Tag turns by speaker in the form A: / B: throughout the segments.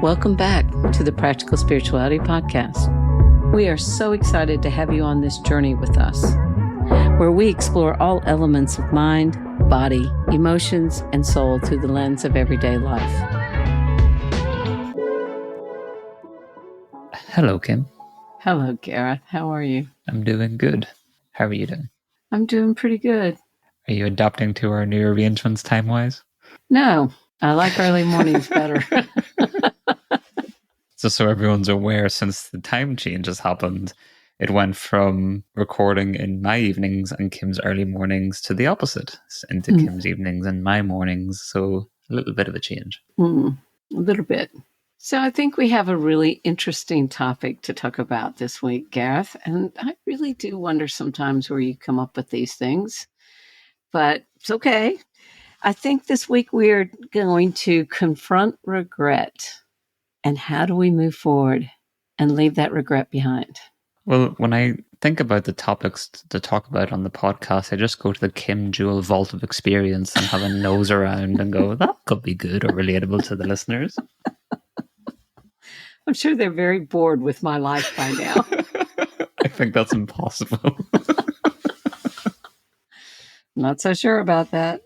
A: Welcome back to the Practical Spirituality Podcast. We are so excited to have you on this journey with us, where we explore all elements of mind, body, emotions, and soul through the lens of everyday life.
B: Hello, Kim.
A: Hello, Gareth. How are you?
B: I'm doing good. How are you doing?
A: I'm doing pretty good.
B: Are you adapting to our new arrangements time-wise?
A: No, I like early mornings better.
B: Just so everyone's aware, since the time change has happened, it went from recording in my evenings and Kim's early mornings to the opposite, into Kim's evenings and my mornings. So a little bit of a change.
A: A little bit. So I think we have a really interesting topic to talk about this week, Gareth. And I really do wonder sometimes where you come up with these things, but it's okay. I think this week we're going to confront regret. And how do we move forward and leave that regret behind?
B: Well, when I think about the topics to talk about on the podcast, I just go to the Kim Jewel vault of experience and have a nose around and go, that could be good or relatable to the listeners.
A: I'm sure they're very bored with my life by now.
B: I think that's impossible.
A: Not so sure about that.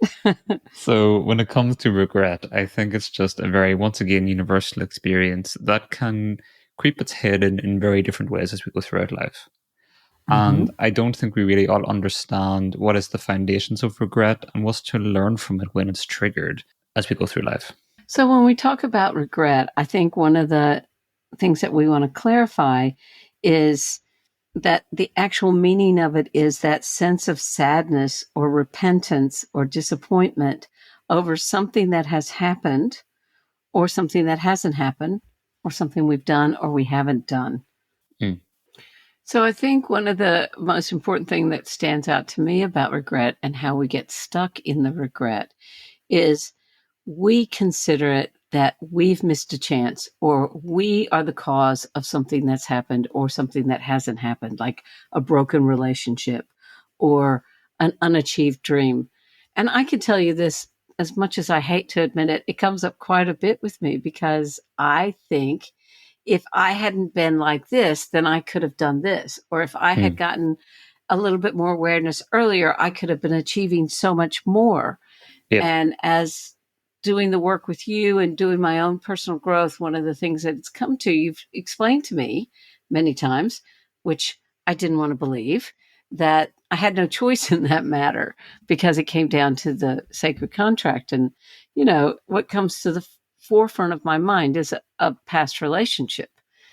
B: So when it comes to regret, I think it's just a very, once again, universal experience that can creep its head in very different ways as we go throughout life. And I don't think we really all understand what is the foundations of regret and what's to learn from it when it's triggered as we go through life.
A: So when we talk about regret, I think one of the things that we want to clarify is that the actual meaning of it is that sense of sadness or repentance or disappointment over something that has happened or something that hasn't happened or something we've done or we haven't done. So I think one of the most important thing that stands out to me about regret and how we get stuck in the regret is we consider it that we've missed a chance or we are the cause of something that's happened or something that hasn't happened, like a broken relationship or an unachieved dream. And I can tell you this, as much as I hate to admit it, it comes up quite a bit with me because I think if I hadn't been like this, then I could have done this. Or if I had gotten a little bit more awareness earlier, I could have been achieving so much more. Yep. And as doing the work with you and doing my own personal growth, one of the things that it's come to, you've explained to me many times, which I didn't want to believe, that I had no choice in that matter because it came down to the sacred contract. And, you know, what comes to the forefront of my mind is a past relationship.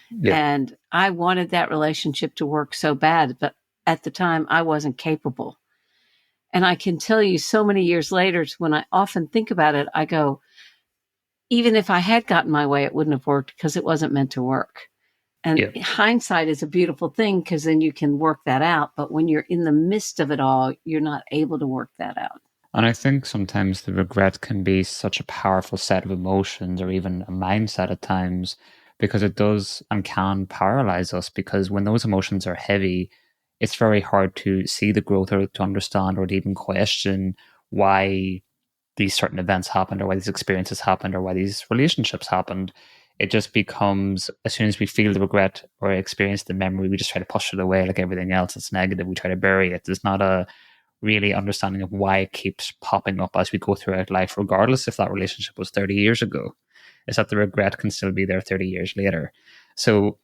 A: Yeah. And I wanted that relationship to work so bad, but at the time I wasn't capable. And I can tell you so many years later, when I often think about it, I go, even if I had gotten my way, it wouldn't have worked because it wasn't meant to work. And hindsight is a beautiful thing because then you can work that out. But when you're in the midst of it all, you're not able to work that out.
B: And I think sometimes the regret can be such a powerful set of emotions or even a mindset at times because it does and can paralyze us because when those emotions are heavy, it's very hard to see the growth or to understand or to even question why these certain events happened or why these experiences happened or why these relationships happened. It just becomes, as soon as we feel the regret or experience the memory, we just try to push it away like everything else that's negative. We try to bury it. There's not a really understanding of why it keeps popping up as we go throughout life, regardless if that relationship was 30 years ago. Is that the regret can still be there 30 years later. So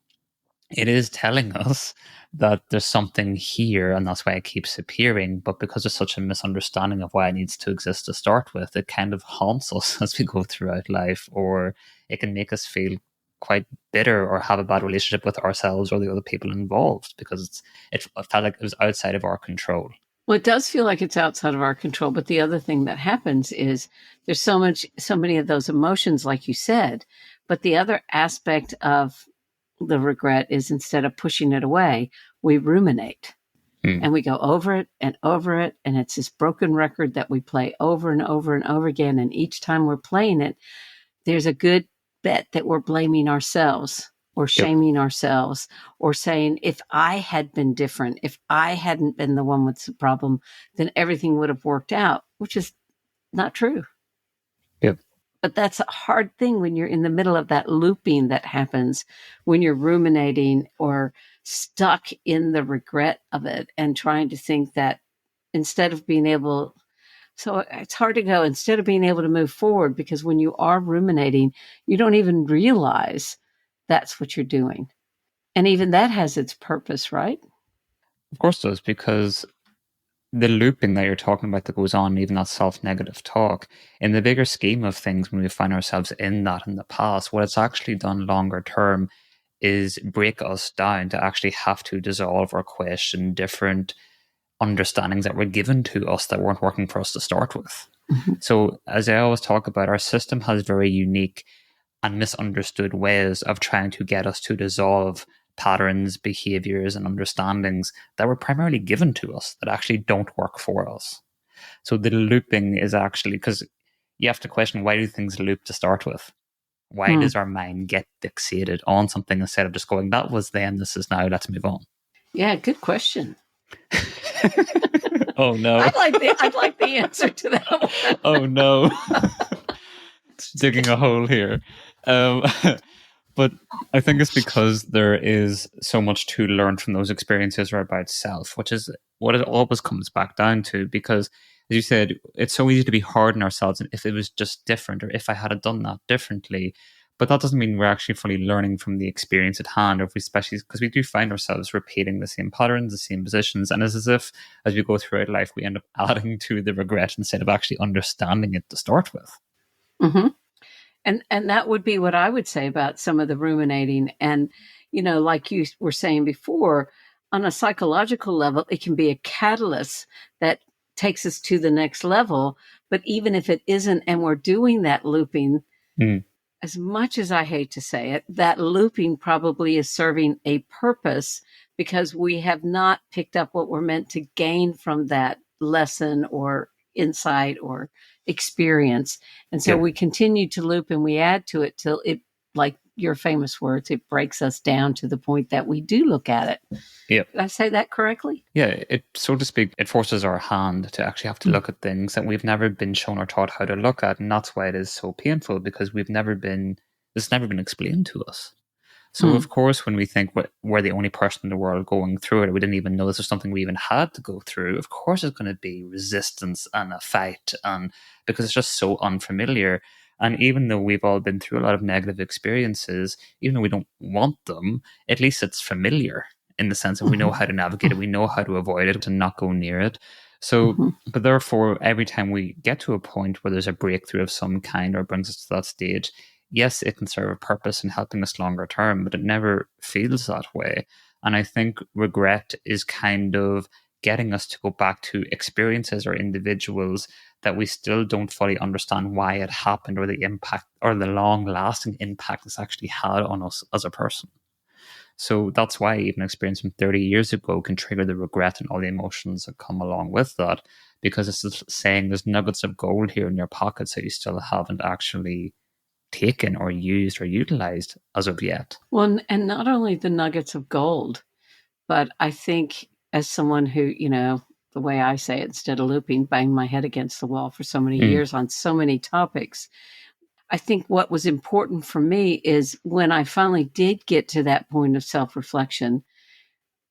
B: it is telling us that there's something here and that's why it keeps appearing. But because there's such a misunderstanding of why it needs to exist to start with, it kind of haunts us as we go throughout life, or it can make us feel quite bitter or have a bad relationship with ourselves or the other people involved because it felt like it was outside of our control.
A: Well, it does feel like it's outside of our control. But the other thing that happens is there's so many of those emotions, like you said. But the other aspect of the regret is instead of pushing it away, we ruminate and we go over it. And it's this broken record that we play over and over and over again. And each time we're playing it, there's a good bet that we're blaming ourselves or shaming ourselves or saying, if I had been different, if I hadn't been the one with the problem, then everything would have worked out, which is not true.
B: Yep.
A: But that's a hard thing when you're in the middle of that looping that happens when you're ruminating or stuck in the regret of it and trying to think that instead of being able, so it's hard to go instead of being able to move forward, because when you are ruminating, you don't even realize that's what you're doing. And even that has its purpose, right?
B: Of course it does, because the looping that you're talking about that goes on, even that self-negative talk, in the bigger scheme of things, when we find ourselves in that in the past, what it's actually done longer term is break us down to actually have to dissolve or question different understandings that were given to us that weren't working for us to start with.
A: Mm-hmm.
B: So, as I always talk about, our system has very unique and misunderstood ways of trying to get us to dissolve patterns, behaviors, and understandings that were primarily given to us that actually don't work for us. So the looping is actually, because you have to question, why do things loop to start with? Why
A: Hmm.
B: does our mind get fixated on something instead of just going, that was then, this is now, let's move on?
A: Yeah, good question.
B: Oh no.
A: I'd like the answer to that one.
B: Oh no. Digging a hole here. But I think it's because there is so much to learn from those experiences or about self, which is what it always comes back down to. Because, as you said, it's so easy to be hard on ourselves if it was just different or if I had done that differently. But that doesn't mean we're actually fully learning from the experience at hand, or if we, especially because we do find ourselves repeating the same patterns, the same positions. And it's as if as we go throughout life, we end up adding to the regret instead of actually understanding it to start with.
A: Mm-hmm. And that would be what I would say about some of the ruminating. And, like you were saying before, on a psychological level, it can be a catalyst that takes us to the next level. But even if it isn't, and we're doing that looping,
B: Mm.
A: as much as I hate to say it, that looping probably is serving a purpose because we have not picked up what we're meant to gain from that lesson or insight or experience. And so
B: Yeah.
A: we continue to loop and we add to it till it, like your famous words, it breaks us down to the point that we do look at it.
B: Yeah.
A: Did I say that correctly?
B: Yeah, it, so to speak, it forces our hand to actually have to look at things that we've never been shown or taught how to look at, and that's why it is so painful, because it's never been explained to us. So
A: Mm-hmm.
B: of course, when we think we're the only person in the world going through it, we didn't even know this was something we even had to go through. Of course, it's going to be resistance and a fight, and because it's just so unfamiliar. And even though we've all been through a lot of negative experiences, even though we don't want them, at least it's familiar in the sense that we know how to navigate it, we know how to avoid it, and not go near it. So,
A: Mm-hmm.
B: but therefore, every time we get to a point where there's a breakthrough of some kind or brings us to that stage, yes, it can serve a purpose in helping us longer term, but it never feels that way. And I think regret is kind of getting us to go back to experiences or individuals that we still don't fully understand why it happened or the impact or the long lasting impact it's actually had on us as a person. So that's why even experience from 30 years ago can trigger the regret and all the emotions that come along with that, because it's just saying there's nuggets of gold here in your pockets that you still haven't actually taken or used or utilized as of yet.
A: Well, and not only the nuggets of gold, but I think as someone who, the way I say it, instead of looping, banged my head against the wall for so many
B: Mm,
A: years on so many topics, I think what was important for me is when I finally did get to that point of self reflection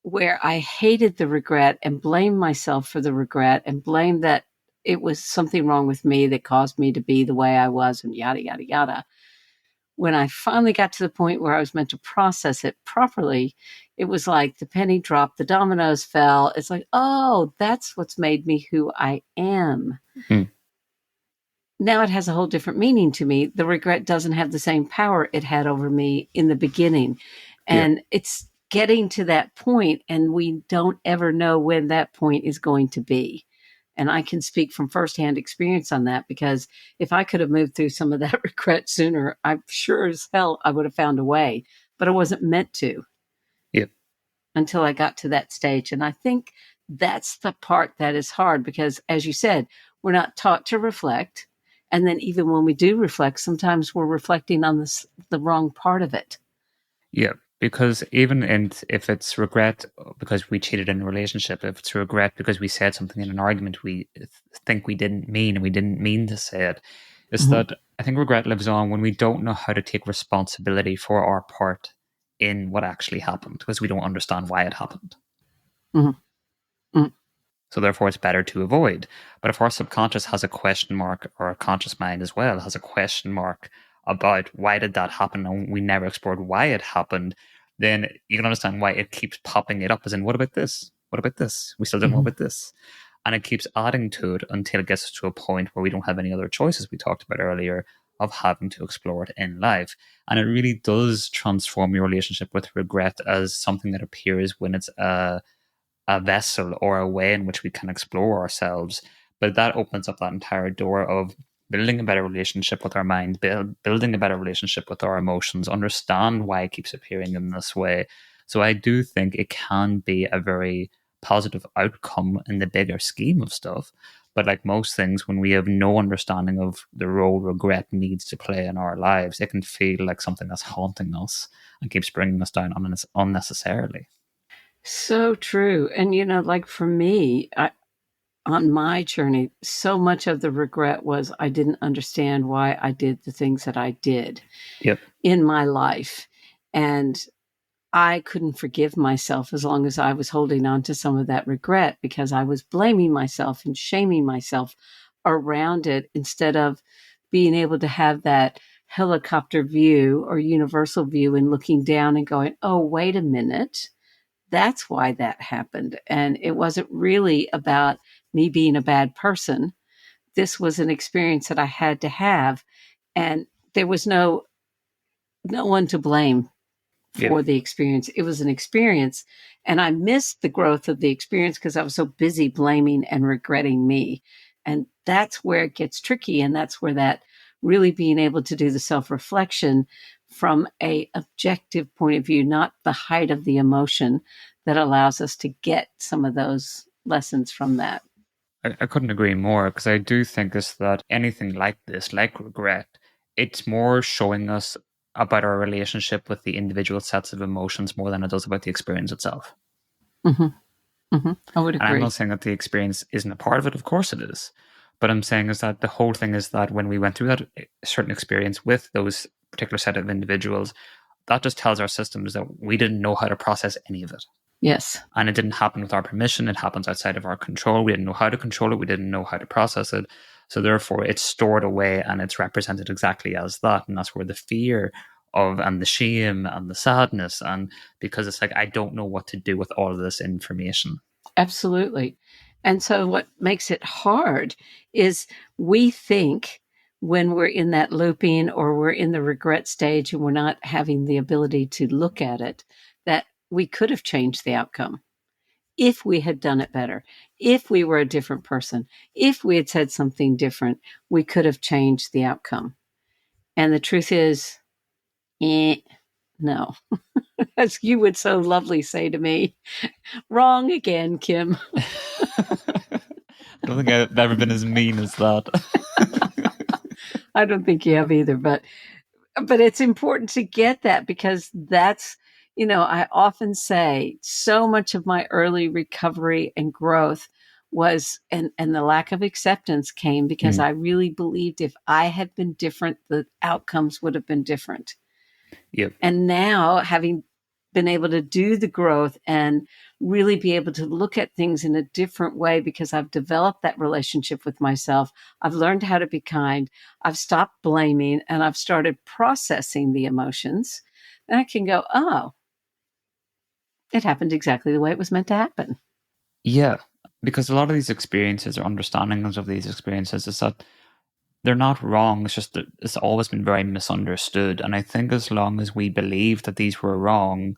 A: where I hated the regret and blamed myself for the regret and blamed that it was something wrong with me that caused me to be the way I was and yada, yada, yada. When I finally got to the point where I was meant to process it properly, it was like the penny dropped, the dominoes fell. It's like, oh, that's what's made me who I am.
B: mm,
A: Now it has a whole different meaning to me. The regret doesn't have the same power it had over me in the beginning.
B: yeah,
A: And it's getting to that point, and we don't ever know when that point is going to be. And I can speak from firsthand experience on that, because if I could have moved through some of that regret sooner, I'm sure as hell I would have found a way. But I wasn't meant to
B: yeah,
A: until I got to that stage. And I think that's the part that is hard because, as you said, we're not taught to reflect. And then even when we do reflect, sometimes we're reflecting on the wrong part of it.
B: yeah. Because even if it's regret because we cheated in a relationship, if it's regret because we said something in an argument we think we didn't mean and we didn't mean to say it, is
A: Mm-hmm.
B: that I think regret lives on when we don't know how to take responsibility for our part in what actually happened because we don't understand why it happened.
A: Mm-hmm. Mm-hmm.
B: So therefore it's better to avoid. But if our subconscious has a question mark, or our conscious mind as well has a question mark about why did that happen, and we never explored why it happened, then you can understand why it keeps popping it up as in, what about this? What about this? We still don't know
A: Mm-hmm.
B: about this. And it keeps adding to it until it gets to a point where we don't have any other choices we talked about earlier of having to explore it in life. And it really does transform your relationship with regret as something that appears when it's a vessel or a way in which we can explore ourselves. But that opens up that entire door of building a better relationship with our mind, building a better relationship with our emotions, understand why it keeps appearing in this way. So I do think it can be a very positive outcome in the bigger scheme of stuff. But like most things, when we have no understanding of the role regret needs to play in our lives, it can feel like something that's haunting us and keeps bringing us down unnecessarily.
A: So true. And, like for me, on my journey, so much of the regret was I didn't understand why I did the things that I did
B: Yep.
A: in my life. And I couldn't forgive myself as long as I was holding on to some of that regret because I was blaming myself and shaming myself around it instead of being able to have that helicopter view or universal view and looking down and going, oh, wait a minute. That's why that happened. And it wasn't really about me being a bad person. This was an experience that I had to have. And there was no one to blame
B: Yep.
A: for the experience. It was an experience. And I missed the growth of the experience because I was so busy blaming and regretting me. And that's where it gets tricky. And that's where that really being able to do the self-reflection from a objective point of view, not the height of the emotion, that allows us to get some of those lessons from that.
B: I couldn't agree more because I do think is that anything like this, like regret, it's more showing us about our relationship with the individual sets of emotions more than it does about the experience itself.
A: Mm-hmm. Mm-hmm. I would
B: And I'm not
A: agree.
B: saying that the experience isn't a part of it, of course it is. But I'm saying is that the whole thing is that when we went through that certain experience with those particular set of individuals, that just tells our systems that we didn't know how to process any of it.
A: Yes.
B: And it didn't happen with our permission. It happens outside of our control. We didn't know how to control it. We didn't know how to process it. So therefore, it's stored away and it's represented exactly as that. And that's where the fear of and the shame and the sadness and because it's like I don't know what to do with all of this information.
A: Absolutely. And so what makes it hard is we think when we're in that looping or we're in the regret stage and we're not having the ability to look at it, that we could have changed the outcome if we had done it better, if we were a different person, if we had said something different, we could have changed the outcome. And the truth is, no. As you would so lovely say to me, wrong again, Kim.
B: I don't think I've ever been as mean as that.
A: I don't think you have either, but it's important to get that because that's, I often say so much of my early recovery and growth was and the lack of acceptance came because
B: Mm,
A: I really believed if I had been different, the outcomes would have been different.
B: yep.
A: And now, having been able to do the growth and really be able to look at things in a different way because I've developed that relationship with myself, I've learned how to be kind, I've stopped blaming, and I've started processing the emotions. And I can go, oh, it happened exactly the way it was meant to happen.
B: Yeah. Because a lot of these experiences or understandings of these experiences is that they're not wrong. It's just that it's always been very misunderstood. And I think as long as we believe that these were wrong,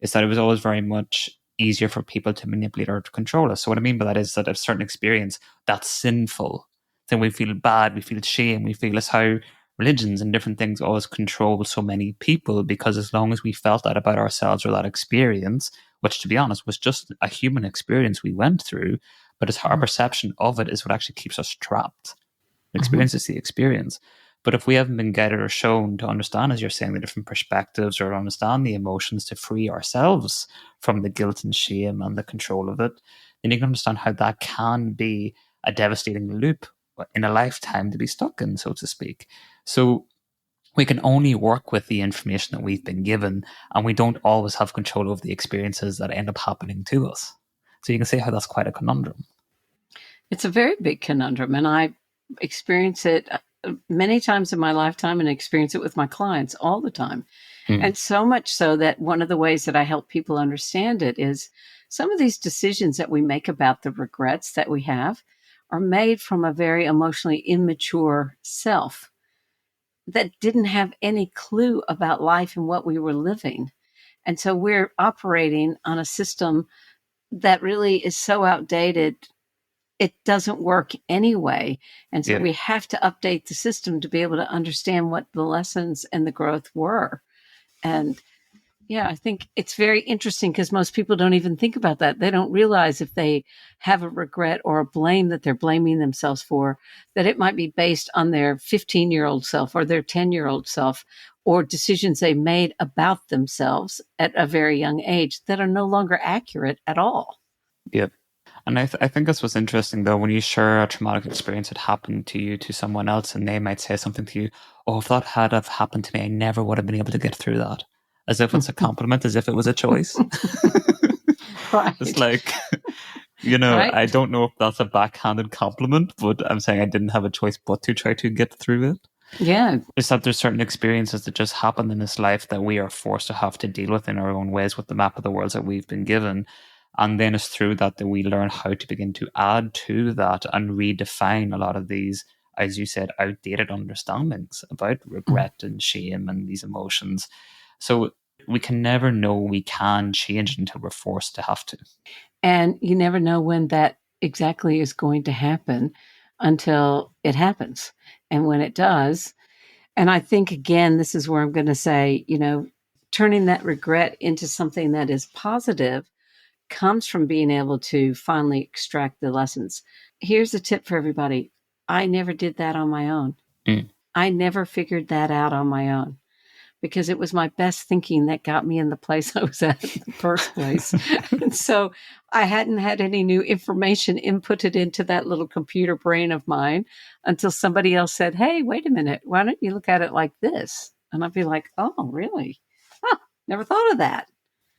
B: is that it was always very much easier for people to manipulate or to control us. So what I mean by that is that a certain experience that's sinful, then we feel bad, we feel shame, we feel as how religions and different things always control so many people because as long as we felt that about ourselves or that experience, which to be honest was just a human experience we went through, but it's our
A: Mhm.
B: perception of it is what actually keeps us trapped. The
A: Mhm.
B: experience is the experience. But if we haven't been guided or shown to understand, as you're saying, the different perspectives or understand the emotions to free ourselves from the guilt and shame and the control of it, then you can understand how that can be a devastating loop in a lifetime to be stuck in, so to speak. So we can only work with the information that we've been given, and we don't always have control over the experiences that end up happening to us. So you can see how that's quite a conundrum.
A: It's a very big conundrum, and I experience it many times in my lifetime and experience it with my clients all the time. And so much so that one of the ways that I help people understand it is some of these decisions that we make about the regrets that we have are made from a very emotionally immature self that didn't have any clue about life and what we were living. And so we're operating on a system that really is so outdated, it doesn't work anyway. And so we have to update the system to be able to understand what the lessons and the growth were. And yeah, I think it's very interesting because most people don't even think about that. They don't realize if they have a regret or a blame that they're blaming themselves for, that it might be based on their 15-year-old self or their 10-year-old self, or decisions they made about themselves at a very young age that are no longer accurate at all.
B: Yep. And I think that's what's interesting, though, when you share a traumatic experience that happened to you to someone else, and they might say something to you, oh, if that had have happened to me, I never would have been able to get through that. As if it's a compliment, as if it was a choice.
A: Right.
B: It's like, right? I don't know if that's a backhanded compliment, but I'm saying I didn't have a choice but to try to get through it.
A: Yeah.
B: It's that there's certain experiences that just happen in this life that we are forced to have to deal with in our own ways with the map of the worlds that we've been given. And then it's through that we learn how to begin to add to that and redefine a lot of these, as you said, outdated understandings about regret and shame and these emotions. So we can never know we can change until we're forced to have to.
A: And you never know when that exactly is going to happen until it happens. And when it does, and I think, again, this is where I'm going to say, turning that regret into something that is positive comes from being able to finally extract the lessons. Here's a tip for everybody. I never did that on my own. I never figured that out on my own, because it was my best thinking that got me in the place I was at in the first place. And so I hadn't had any new information inputted into that little computer brain of mine until somebody else said, hey, wait a minute, why don't you look at it like this? And I'd be like, oh, really? Huh, never thought of that.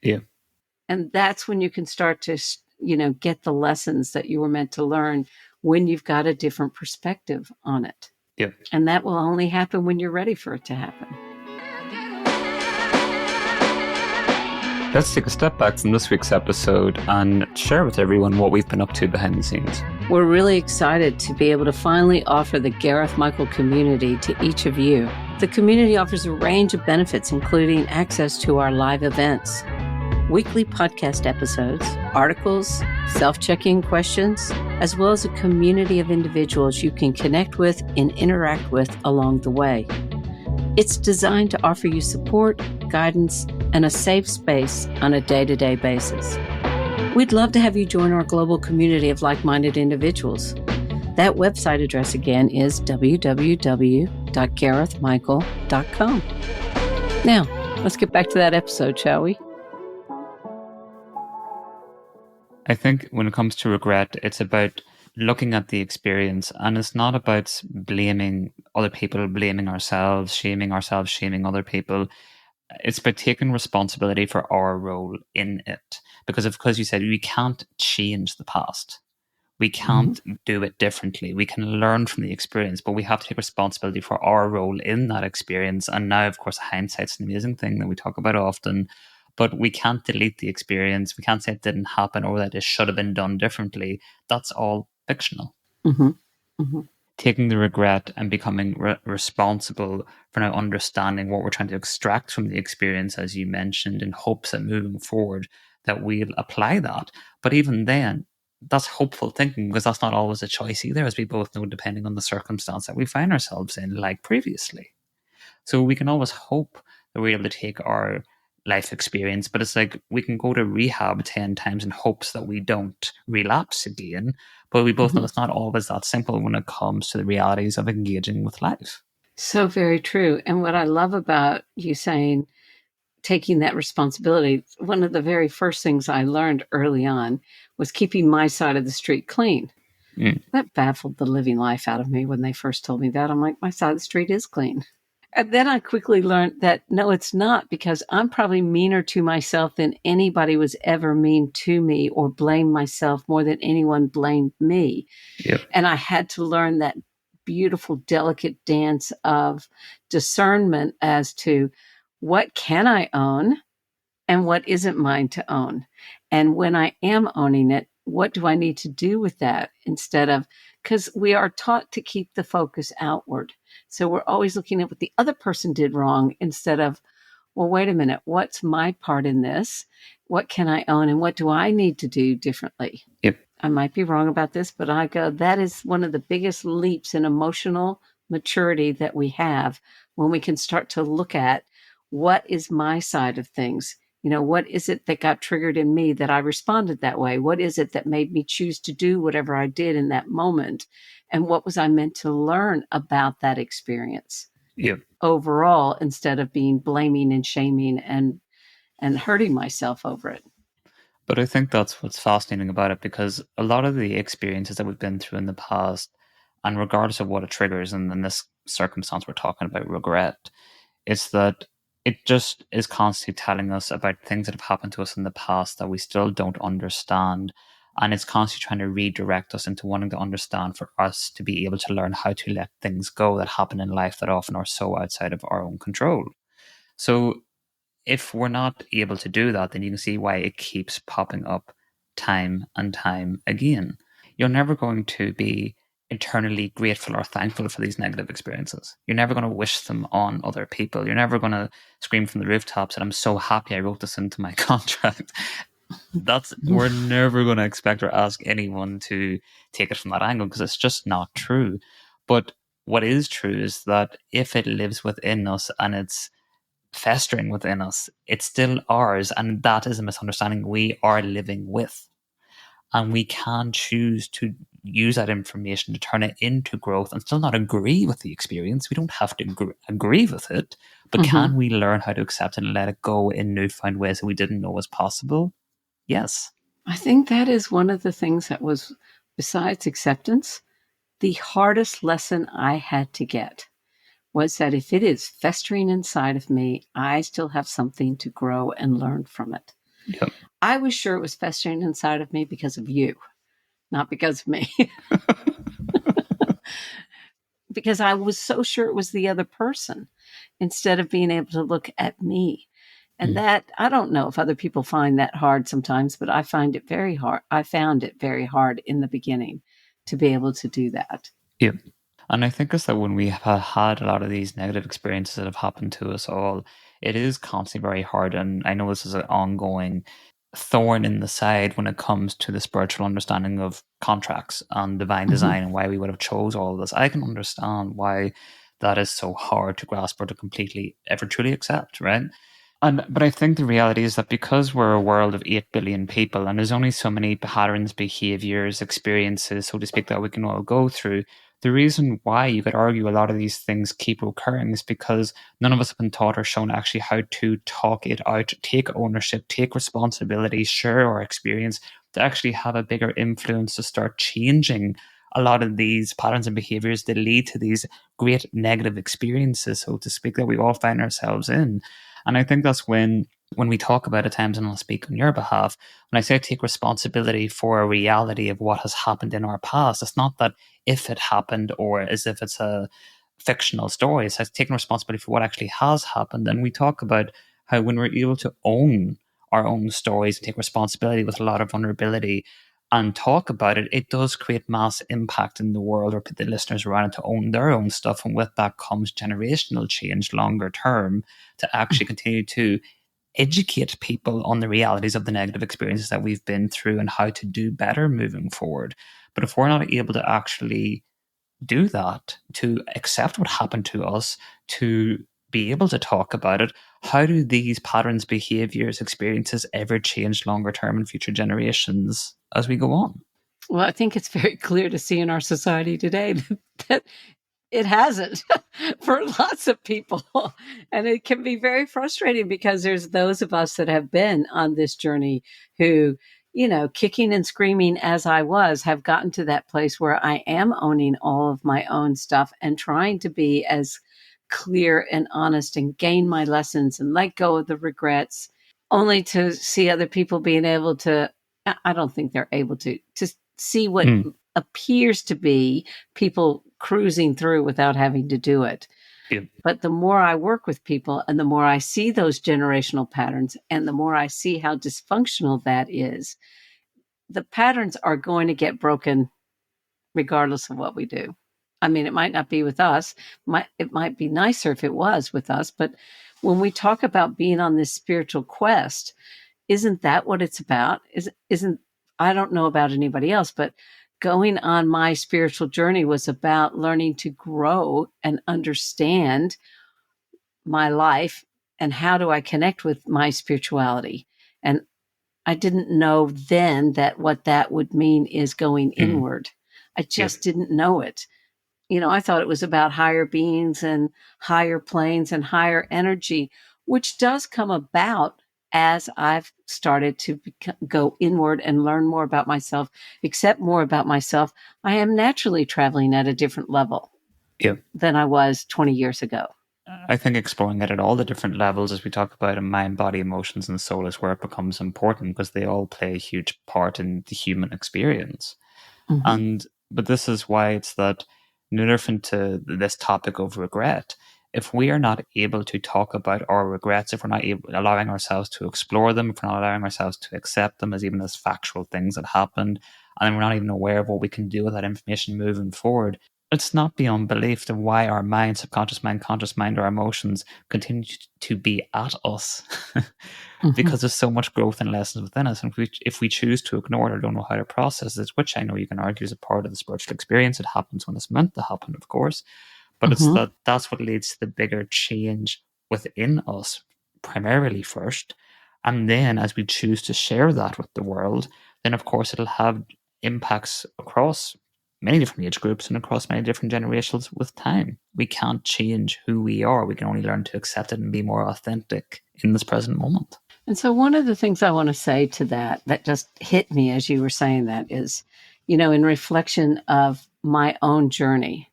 B: Yeah.
A: And that's when you can start to, get the lessons that you were meant to learn when you've got a different perspective on it.
B: Yep.
A: And that will only happen when you're ready for it to happen.
B: Let's take a step back from this week's episode and share with everyone what we've been up to behind the scenes.
A: We're really excited to be able to finally offer the Gareth Michael community to each of you. The community offers a range of benefits, including access to our live events, weekly podcast episodes, articles, self-checking questions, as well as a community of individuals you can connect with and interact with along the way. It's designed to offer you support, guidance, and a safe space on a day-to-day basis. We'd love to have you join our global community of like-minded individuals. That website address again is www.garethmichael.com. Now, let's get back to that episode, shall we?
B: I think when it comes to regret, it's about looking at the experience, and it's not about blaming other people, blaming ourselves, shaming other people. It's about taking responsibility for our role in it. Because you said, we can't change the past. We can't do it differently. We can learn from the experience, but we have to take responsibility for our role in that experience. And now, of course, hindsight's an amazing thing that we talk about often, but we can't delete the experience. We can't say it didn't happen or that it should have been done differently. That's all fictional. Taking the regret and becoming responsible for now understanding what we're trying to extract from the experience, as you mentioned, in hopes that moving forward that we'll apply that. But even then, that's hopeful thinking, because that's not always a choice either, as we both know, depending on the circumstance that we find ourselves in, like previously. So we can always hope that we're able to take our life experience, but it's like we can go to rehab 10 times in hopes that we don't relapse again. But we both know it's not always that simple when it comes to the realities of engaging with life.
A: So very true. And what I love about you saying, taking that responsibility, one of the very first things I learned early on was keeping my side of the street clean.
B: Mm.
A: That baffled the living life out of me when they first told me that. I'm like, my side of the street is clean. And then I quickly learned that no, it's not, because I'm probably meaner to myself than anybody was ever mean to me, or blame myself more than anyone blamed me.
B: Yep.
A: And I had to learn that beautiful, delicate dance of discernment as to what can I own and what isn't mine to own. And when I am owning it, what do I need to do with that, instead of, because we are taught to keep the focus outward. So we're always looking at what the other person did wrong, instead of, well, wait a minute, what's my part in this? What can I own, and what do I need to do differently?
B: Yep.
A: I might be wrong about this, but I go, that is one of the biggest leaps in emotional maturity that we have, when we can start to look at what is my side of things. What is it that got triggered in me that I responded that way? What is it that made me choose to do whatever I did in that moment? And what was I meant to learn about that experience
B: Yep.
A: overall, instead of being blaming and shaming and hurting myself over it?
B: But I think that's what's fascinating about it, because a lot of the experiences that we've been through in the past, and regardless of what it triggers, and in this circumstance we're talking about regret, it's that it just is constantly telling us about things that have happened to us in the past that we still don't understand. And it's constantly trying to redirect us into wanting to understand, for us to be able to learn how to let things go that happen in life that often are so outside of our own control. So if we're not able to do that, then you can see why it keeps popping up time and time again. You're never going to be eternally grateful or thankful for these negative experiences. You're never going to wish them on other people. You're never going to scream from the rooftops that I'm so happy I wrote this into my contract. We're never going to expect or ask anyone to take it from that angle, because it's just not true. But what is true is that if it lives within us and it's festering within us, it's still ours. And that is a misunderstanding we are living with. And we can choose to use that information to turn it into growth and still not agree with the experience. We don't have to agree with it, but can we learn how to accept it and let it go in newfound ways that we didn't know was possible? Yes.
A: I think that is one of the things that was, besides acceptance, the hardest lesson I had to get, was that if it is festering inside of me, I still have something to grow and learn from it.
B: Yep.
A: I was sure it was festering inside of me because of you, not because of me. Because I was so sure it was the other person, instead of being able to look at me. And that, I don't know if other people find that hard sometimes, but I find it very hard. I found it very hard in the beginning to be able to do that.
B: Yep. And I think it's that when we have had a lot of these negative experiences that have happened to us all, it is constantly very hard. And I know this is an ongoing thorn in the side when it comes to the spiritual understanding of contracts and divine design and why we would have chose all of this. I can understand why that is so hard to grasp or to completely ever truly accept, right? But I think the reality is that because we're a world of 8 billion people and there's only so many patterns, behaviors, experiences, so to speak, that we can all go through, the reason why you could argue a lot of these things keep recurring is because none of us have been taught or shown actually how to talk it out, take ownership, take responsibility, share our experience, to actually have a bigger influence to start changing a lot of these patterns and behaviors that lead to these great negative experiences, so to speak, that we all find ourselves in. And I think that's when we talk about at times, and I'll speak on your behalf, when I say take responsibility for a reality of what has happened in our past, it's not that if it happened or as if it's a fictional story. It's taking responsibility for what actually has happened. And we talk about how when we're able to own our own stories and take responsibility with a lot of vulnerability and talk about it, it does create mass impact in the world, or put the listeners around it to own their own stuff. And with that comes generational change longer term, to actually continue to educate people on the realities of the negative experiences that we've been through and how to do better moving forward. But if we're not able to actually do that, to accept what happened to us, to be able to talk about it, how do these patterns, behaviors, experiences ever change longer term in future generations as we go on?
A: Well, I think it's very clear to see in our society today that it hasn't for lots of people. And it can be very frustrating, because there's those of us that have been on this journey who, kicking and screaming as I was, have gotten to that place where I am owning all of my own stuff and trying to be as clear and honest and gain my lessons and let go of the regrets, only to see other people being able to, I don't think they're able to see what
B: Mm.
A: appears to be people cruising through without having to do it.
B: Yeah.
A: But the more I work with people and the more I see those generational patterns and the more I see how dysfunctional that is, the patterns are going to get broken regardless of what we do. I mean, it might not be with us. It might be nicer if it was with us. But when we talk about being on this spiritual quest, isn't that what it's about? Isn't I don't know about anybody else, but going on my spiritual journey was about learning to grow and understand my life and how do I connect with my spirituality. And I didn't know then that what that would mean is going
B: Mm.
A: inward. I
B: Yeah.
A: just didn't know it. I thought it was about higher beings and higher planes and higher energy, which does come about as I've started to go inward and learn more about myself, accept more about myself. I am naturally traveling at a different level
B: Yeah.
A: than I was 20 years ago.
B: I think exploring it at all the different levels, as we talk about in mind, body, emotions, and soul, is where it becomes important because they all play a huge part in the human experience.
A: Mm-hmm.
B: But this is why it's that, no different to this topic of regret. If we are not able to talk about our regrets, if we're not allowing ourselves to explore them, if we're not allowing ourselves to accept them as even as factual things that happened, and we're not even aware of what we can do with that information moving forward, it's not beyond belief that why our mind, subconscious mind, conscious mind, our emotions continue to be at us.
A: Mm-hmm.
B: Because there's so much growth and lessons within us. And if we choose to ignore it or don't know how to process it, which I know you can argue is a part of the spiritual experience, it happens when it's meant to happen, of course. But it's
A: Mm-hmm.
B: that's what leads to the bigger change within us, primarily first. And then as we choose to share that with the world, then of course it'll have impacts across many different age groups and across many different generations with time. We can't change who we are. We can only learn to accept it and be more authentic in this present moment.
A: And so, one of the things I want to say to that just hit me as you were saying that is, in reflection of my own journey,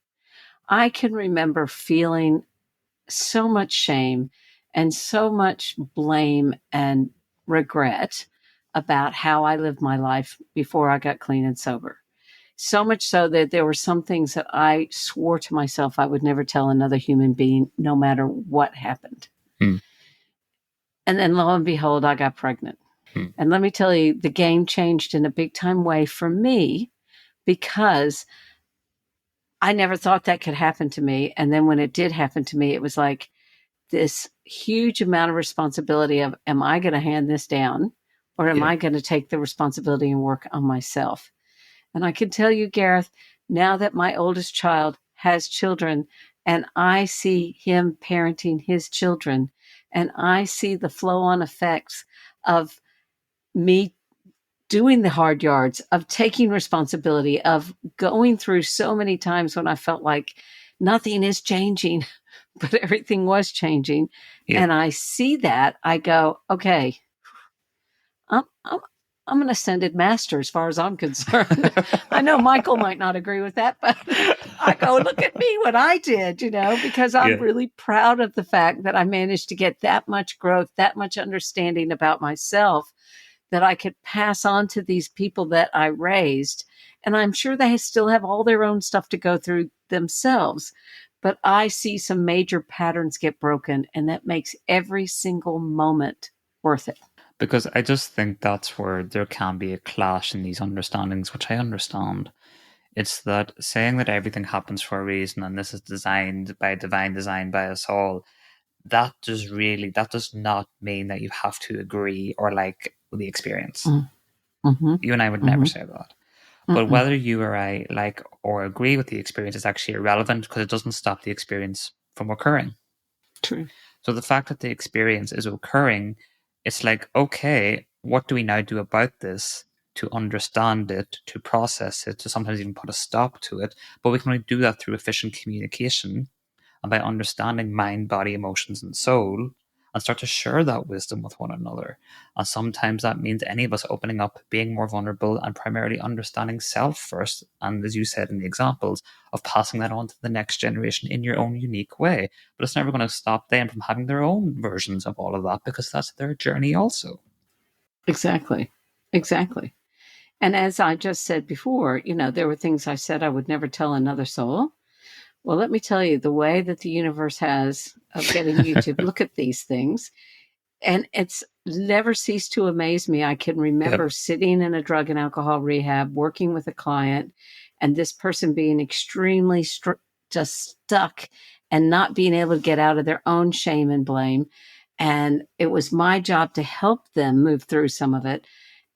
A: I can remember feeling so much shame and so much blame and regret about how I lived my life before I got clean and sober. So much so that there were some things that I swore to myself I would never tell another human being, no matter what happened.
B: Hmm.
A: And then lo and behold, I got pregnant.
B: Hmm.
A: And let me tell you, the game changed in a big time way for me because I never thought that could happen to me. And then when it did happen to me, it was like this huge amount of responsibility of, am I going to hand this down or am
B: Yeah.
A: I going to take the responsibility and work on myself? And I can tell you, Gareth, now that my oldest child has children and I see him parenting his children and I see the flow on effects of me doing the hard yards, of taking responsibility, of going through so many times when I felt like nothing is changing, but everything was changing.
B: Yeah.
A: And I see that, I go, okay, I'm, I'm, I'm an ascended master as far as I'm concerned. I know Michael might not agree with that, but I go, look at me, what I did, because I'm
B: Yeah.
A: really proud of the fact that I managed to get that much growth, that much understanding about myself that I could pass on to these people that I raised. And I'm sure they still have all their own stuff to go through themselves. But I see some major patterns get broken, and that makes every single moment worth it.
B: Because I just think that's where there can be a clash in these understandings, which I understand. It's that saying that everything happens for a reason and this is designed by divine design by us all, that does not mean that you have to agree or like the experience.
A: Mm-hmm.
B: You and I would never
A: Mm-hmm.
B: say that. But
A: Mm-mm.
B: whether you or I like or agree with the experience is actually irrelevant because it doesn't stop the experience from occurring.
A: True.
B: So the fact that the experience is occurring, it's like, okay, what do we now do about this to understand it, to process it, to sometimes even put a stop to it? But we can only do that through efficient communication and by understanding mind, body, emotions, and soul, and start to share that wisdom with one another. And sometimes that means any of us opening up, being more vulnerable, and primarily understanding self first. And as you said in the examples, of passing that on to the next generation in your own unique way. But it's never going to stop them from having their own versions of all of that, because that's their journey also.
A: Exactly. Exactly. And as I just said before, there were things I said I would never tell another soul. Well, let me tell you, the way that the universe has of getting you to look at these things, and it's never ceased to amaze me. I can remember sitting in a drug and alcohol rehab, working with a client, and this person being extremely just stuck and not being able to get out of their own shame and blame. And it was my job to help them move through some of it.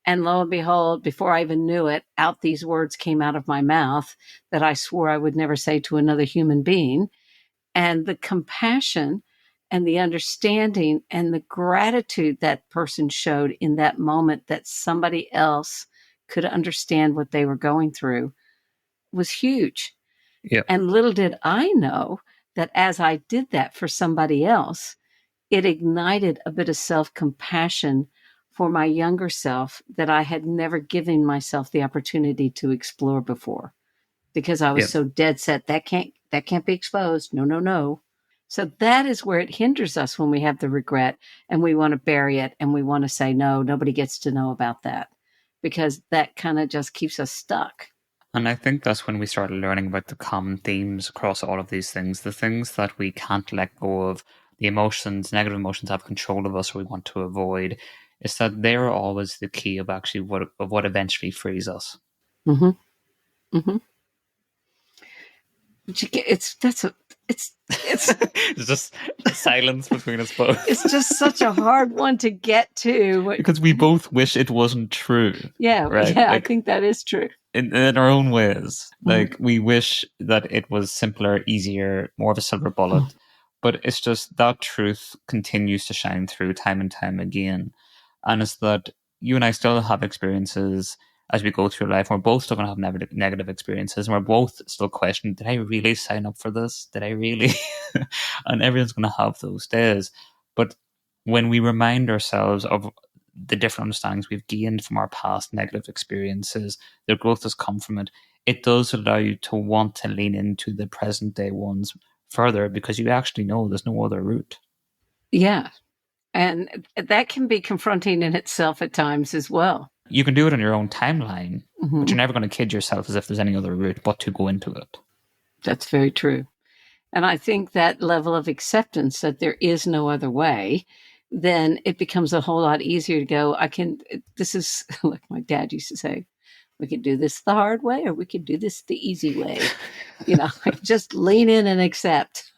A: And lo and behold, before I even knew it, out these words came out of my mouth that I swore I would never say to another human being. And the compassion and the understanding and the gratitude that person showed in that moment that somebody else could understand what they were going through was huge.
B: Yeah.
A: And little did I know that as I did that for somebody else, it ignited a bit of self-compassion for my younger self that I had never given myself the opportunity to explore before, because I was so dead set that can't be exposed. No, no, no. So that is where it hinders us when we have the regret and we want to bury it and we want to say, no, nobody gets to know about that, because that kind of just keeps us stuck.
B: And I think that's when we started learning about the common themes across all of these things, the things that we can't let go of, the emotions, negative emotions have control of us or we want to avoid. Is that they're always the key of actually what eventually frees us.
A: Mm-hmm. Mm-hmm. It's
B: It's just silence between us both.
A: It's just such a hard one to get to,
B: because we both wish it wasn't true.
A: Yeah,
B: right?
A: Yeah, I think that is true.
B: In our own ways, we wish that it was simpler, easier, more of a silver bullet. But it's just that truth continues to shine through time and time again, and it's that you and I still have experiences as we go through life. We're both still going to have negative experiences, and we're both still questioning, did I really sign up for this? Did I really? And everyone's going to have those days. But when we remind ourselves of the different understandings we've gained from our past negative experiences, their growth has come from it, it does allow you to want to lean into the present day ones further, because you actually know there's no other route.
A: Yeah. And that can be confronting in itself at times as well.
B: You can do it on your own timeline, but you're never going to kid yourself as if there's any other route but to go into it. That's
A: very true. And I think that level of acceptance that there is no other way, then it becomes a whole lot easier to go, this is like my dad used to say, we could do this the hard way or we could do this the easy way. Just lean in and accept.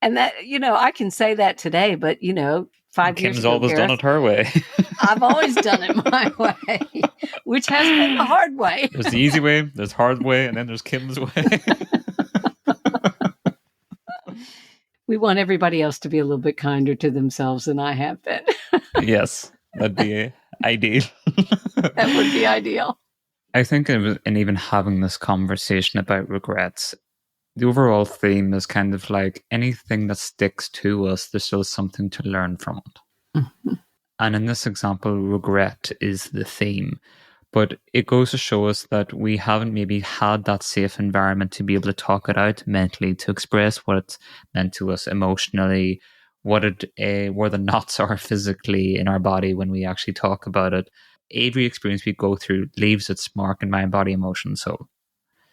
A: And that, I can say that today, but 5 years ago,
B: Kim's always done it her way.
A: I've always done it my way, which has been the hard way.
B: There's the easy way, there's hard way, and then there's Kim's way.
A: We want everybody else to be a little bit kinder to themselves than I have been.
B: Yes, that'd be ideal.
A: That would be ideal.
B: I think in even having this conversation about regrets, the overall theme is kind of like anything that sticks to us, there's still something to learn from it. Mm-hmm. And in this example, regret is the theme. But it goes to show us that we haven't maybe had that safe environment to be able to talk it out mentally, to express what it's meant to us emotionally, where the knots are physically in our body when we actually talk about it. Every experience we go through leaves its mark in mind, body, emotion, soul.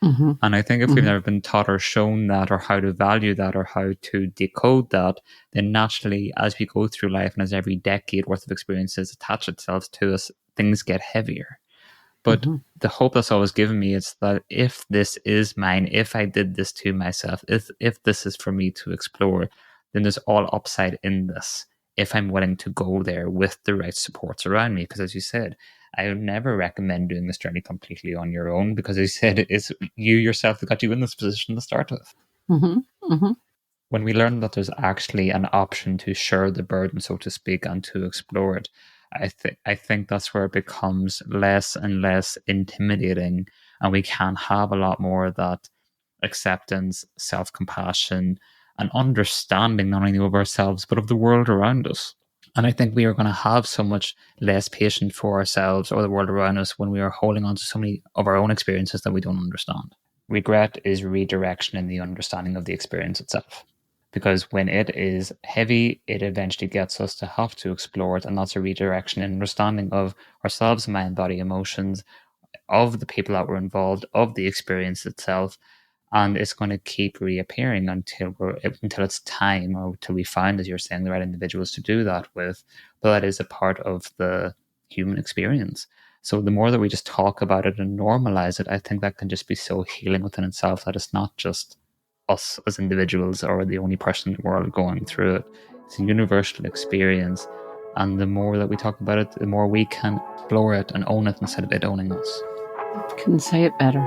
B: Mm-hmm. And I think if we've never been taught or shown that, or how to value that, or how to decode that, then naturally, as we go through life and as every decade worth of experiences attach itself to us, things get heavier. But the hope that's always given me is that if this is mine, if I did this to myself, if this is for me to explore, then there's all upside in this if I'm willing to go there with the right supports around me. Because as you said, I would never recommend doing this journey completely on your own, because as you said, it's you yourself that got you in this position to start with. Mm-hmm. Mm-hmm. When we learn that there's actually an option to share the burden, so to speak, and to explore it, I think that's where it becomes less and less intimidating, and we can have a lot more of that acceptance, self-compassion, an understanding not only of ourselves, but of the world around us. And I think we are going to have so much less patience for ourselves or the world around us when we are holding on to so many of our own experiences that we don't understand. Regret is redirection in the understanding of the experience itself. Because when it is heavy, it eventually gets us to have to explore it. And that's a redirection in understanding of ourselves, mind, body, emotions, of the people that were involved, of the experience itself. And it's going to keep reappearing until it's time, or till we find, as you're saying, the right individuals to do that with. But that is a part of the human experience. So the more that we just talk about it and normalize it, I think that can just be so healing within itself, that it's not just us as individuals or the only person in the world going through it. It's a universal experience. And the more that we talk about it, the more we can explore it and own it instead of it owning us.
A: Couldn't say it better.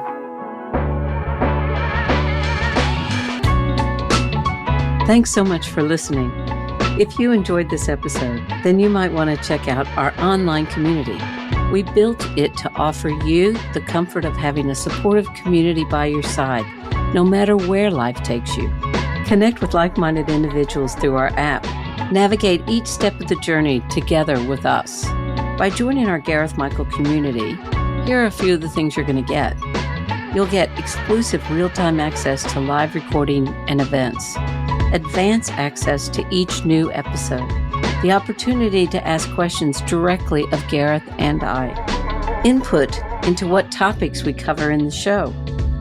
A: Thanks so much for listening. If you enjoyed this episode, then you might want to check out our online community. We built it to offer you the comfort of having a supportive community by your side, no matter where life takes you. Connect with like-minded individuals through our app. Navigate each step of the journey together with us. By joining our Gareth Michael community, here are a few of the things you're going to get. You'll get exclusive real-time access to live recording and events, advanced access to each new episode, the opportunity to ask questions directly of Gareth and I, input into what topics we cover in the show,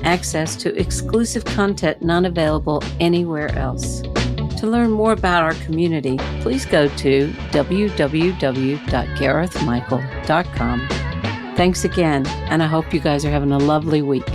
A: access to exclusive content not available anywhere else. To learn more about our community, please go to www.garethmichael.com. Thanks again, and I hope you guys are having a lovely week.